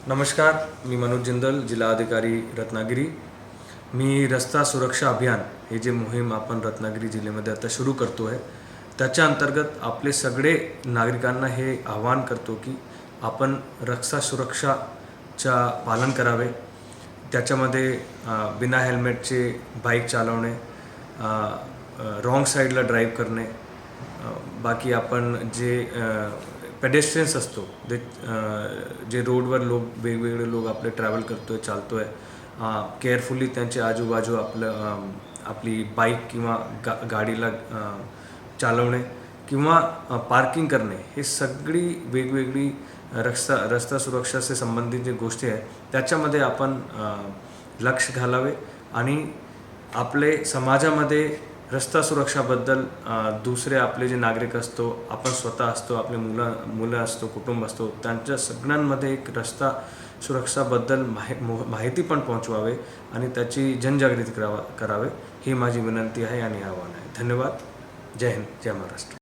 नमस्कार, मी मनोज जिंदल, जिल्हा अधिकारी रत्नागिरी. मी रस्ता सुरक्षा अभियान हे जे मोहीम आपण रत्नागिरी जिल्ह्यामध्ये आता सुरू करतो आहे, त्याच्या अंतर्गत आपले सगळे नागरिकांना हे आवाहन करतो की आपण रस्ता सुरक्षाचा पालन करावे. त्याच्यामध्ये बिना हेल्मेटचे बाईक चालवणे, रॉंग साईडला ड्राईव्ह करणे, बाकी आपण जे पेडेस्ट्रियन्स असतो जे रोडवर वेगवेगळे लोक आपले ट्रॅव्हल करतो आहे, चालतो आहे, केअरफुली त्यांचे आजूबाजू आपली बाईक किंवा गाडीला चालवणे किंवा पार्किंग करणे, हे सगळी वेगवेगळी रस्ता सुरक्षाशी संबंधित जे गोष्टी आहेत त्याच्यामध्ये आपण लक्ष घालावे. आणि आपले समाजामध्ये रस्ता सुरक्षाबद्दल दुसरे आपले जे नागरिक असतो, आपण स्वतः असतो, आपले मुलं असतो, कुटुंब असतो, त्यांच्या सगळ्यांमध्ये एक रस्ता सुरक्षाबद्दल माहिती पण पोहोचवावे आणि त्याची जनजागृती करावे, ही माझी विनंती आहे आणि आव्हान आहे. धन्यवाद. जय हिंद, जय महाराष्ट्र.